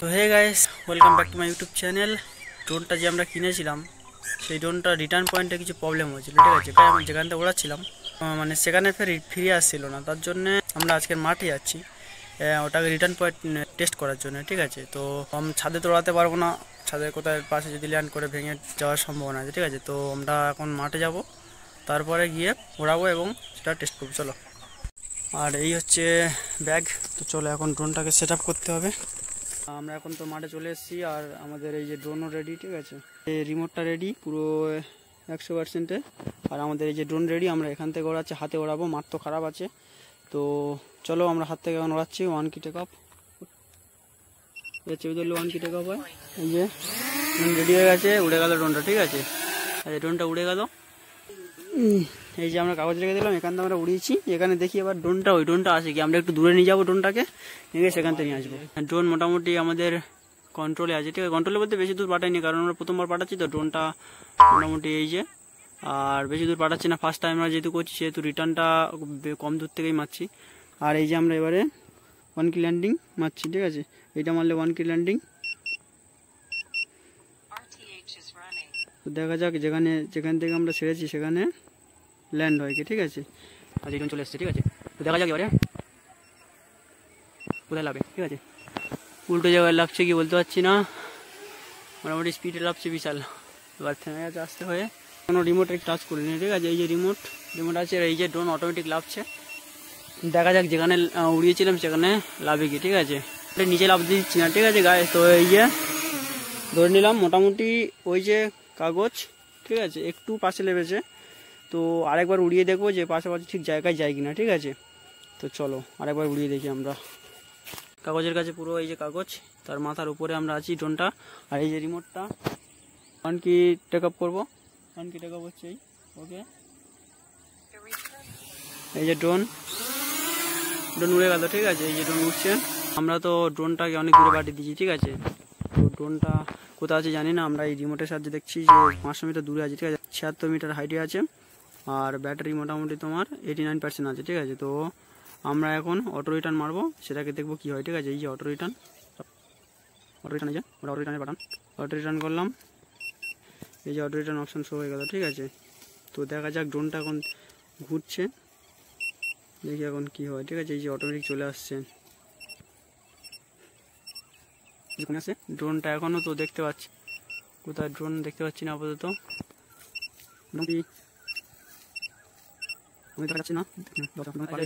তো hey guys, welcome back to my YouTube channel. ড্রোনটা যে আমরা কিনেছিলাম সেই ড্রোনটা রিটার্ন পয়েন্টে কিছু প্রবলেম হয়েছিল, ঠিক আছে। যেখান থেকে ওড়াচ্ছিলাম মানে সেখানে ফিরে আসছিল না, তার জন্য আমরা আজকের মাঠে যাচ্ছি ওটাকে রিটার্ন পয়েন্ট টেস্ট করার জন্য, ঠিক আছে। তো ছাদে তো ওড়াতে পারবো না, ছাদের কোথায় পাশে যদি ল্যান্ড করে ভেঙে যাওয়ার সম্ভাবনা আছে, ঠিক আছে। তো আমরা এখন মাঠে যাব, তারপরে গিয়ে ওড়াবো এবং সেটা টেস্ট করবো। চলো। আর এই হচ্ছে ব্যাগ। তো চলো এখন ড্রোনটাকে সেট আপ করতে হবে। আমরা এখন তো মাঠে চলে এসেছি, আর আমাদের এই যে ড্রোনও রেডি, ঠিক আছে। এই রিমোটটা রেডি পুরো 100%-এ, আর আমাদের এই যে ড্রোন রেডি। আমরা এখান থেকে ওড়াচ্ছি, হাতে ওড়াবো, মাঠ তো খারাপ আছে। তো চলো আমরা হাত থেকে এখন ওড়াচ্ছি। 1 কি টেক অফ, চেপে ধরলে 1 কি টেক অফ হয়। এই যে ড্রোন রেডি হয়ে গেছে, উড়ে গেল ড্রোনটা, ঠিক আছে। আর এই ড্রোনটা উড়ে গেল। এই যে আমরা কাগজ রেখে দিলাম, এখান থেকে আমরা উড়িয়েছি। এখানে দেখি এবার ওই ড্রোনটা আসে কি। আমরা একটু দূরে নিয়ে যাবো ড্রোনটাকে, নিয়ে সেখান থেকে নিয়ে আসবো। ড্রোন মোটামুটি আমাদের কন্ট্রোলে আছে, ঠিক আছে। কন্ট্রোলে বলতে বেশি দূর পাঠাইনি, কারণ আমরা প্রথমবার পাঠাচ্ছি তো ড্রোনটা মোটামুটি এই যে। আর বেশি দূর পাঠাচ্ছি না, ফার্স্ট টাইম আমরা যেহেতু করছি সেহেতু রিটার্নটা কম দূর থেকেই মারছি। আর এই যে আমরা এবারে 1 কি ল্যান্ডিং মারছি, ঠিক আছে। এইটা মারলে 1 কি ল্যান্ডিং। তো দেখা যাক যেখান থেকে আমরা ছেড়েছি সেখানে ল্যান্ড হয় কি, ঠিক আছে। আর রিটার্ন চলে এসছে, ঠিক আছে। তো দেখা যাক এবারে কোথায় লাভে, ঠিক আছে। উল্টো জায়গায় লাগছে কি বলতে পারছি না, মোটামুটি স্পিডে লাভছে বিশাল। এবার থেমে গেছে আসতে হয়ে, কোনো রিমোটে টাচ করিনি, ঠিক আছে। এই যে রিমোট আছে, এই যে ড্রোন অটোমেটিক লাভছে। দেখা যাক যেখানে উড়িয়েছিলাম সেখানে লাভে কি, ঠিক আছে। নিচে লাভ দিচ্ছি না, ঠিক আছে গায়ে। তো এই যে ধরে নিলাম মোটামুটি ওই যে কাগজ, ঠিক আছে, একটু পাশে লেগেছে। তো আরেকবার উড়িয়ে দেখবো যে পাশাপাশি ঠিক জায়গায় যায় কিনা, ঠিক আছে। তো চলো আরেকবার উড়িয়ে দেখি আমরা। কাগজের কাছে পুরো এই যে কাগজ, তার মাথার উপরে আমরা আছি ড্রোনটা। আর এই যে রিমোটটা 1 কি টেক আপ করবো। 1 কি টেক আপ হচ্ছে, ওকে। এই যে ড্রোন উড়ে গেল, ঠিক আছে। এই যে ড্রোন উঠছে। আমরা তো ড্রোনটাকে অনেক দূরে পাঠিয়ে দিয়েছি, ঠিক আছে। তো ড্রোনটা কোথাও আছে জানি না, আমরা এই রিমোটের সাহায্যে দেখছি যে 500 মিটার দূরে আছে, ঠিক আছে। 76 মিটার হাইটে আছে, আর ব্যাটারি মোটামুটি তোমার 89% আছে, ঠিক আছে। তো আমরা এখন অটো রিটার্ন মারবো, সেটাকে দেখবো কি হয়, ঠিক আছে। এই যে অটো রিটার্ন এই যে অটো রিটার্নে পাঠান। অটো রিটার্ন করলাম, এই যে অটো রিটার্ন অপশান শো হয়ে গেল, ঠিক আছে। তো দেখা যাক ড্রোনটা এখন ঘুরছে, দেখি এখন কি হয়, ঠিক আছে। এই যে অটোমেটিক চলে আসছে ড্রোনটা। এখনো তো দেখতে পাচ্ছি, কোথায় ড্রোন দেখতে পাচ্ছি না আপাতত।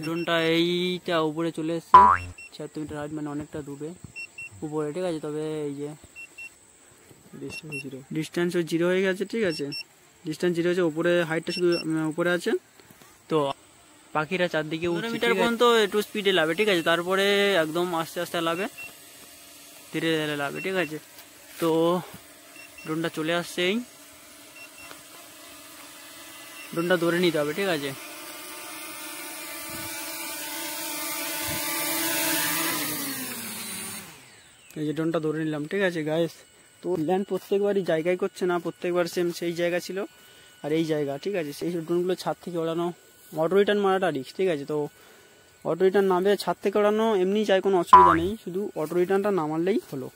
ড্রোনটা এইটা উপরে চলে এসছে 76 মিটার হাইট, মানে অনেকটা দূরে উপরে, ঠিক আছে। তবে এই যে ডিস্টেন্সও 0 হয়ে গেছে, ঠিক আছে। ডিস্টেন্স 0 হয়েছে, উপরে হাইটটা শুধু উপরে আছে। তো পাখিরা চারদিকে মিটার পর্যন্ত একটু স্পিডে লাভে, ঠিক আছে। তারপরে একদম আস্তে আস্তে লাভে, ধীরে ধীরে লাভে, ঠিক আছে। তো ড্রোনটা চলে আসছে, এই ড্রোনটা ধরে নিতে হবে, ঠিক আছে। এই যে ড্রোনটা ধরে নিলাম, ঠিক আছে গাইস। তো ল্যান্ড প্রত্যেকবারই জায়গায় করছে না, প্রত্যেকবার সেম সেই জায়গা ছিল আর এই জায়গা, ঠিক আছে। সেই ড্রোনগুলো ছাদ থেকে ওড়ানো, অটো রিটার্ন মারাটা রিস্ক, ঠিক আছে। তো অটো রিটার্ন নামবে, ছাদ থেকে ওড়ানো এমনি যায়, কোনো অসুবিধা নেই, শুধু অটো রিটার্নটা না মারলেই হলো।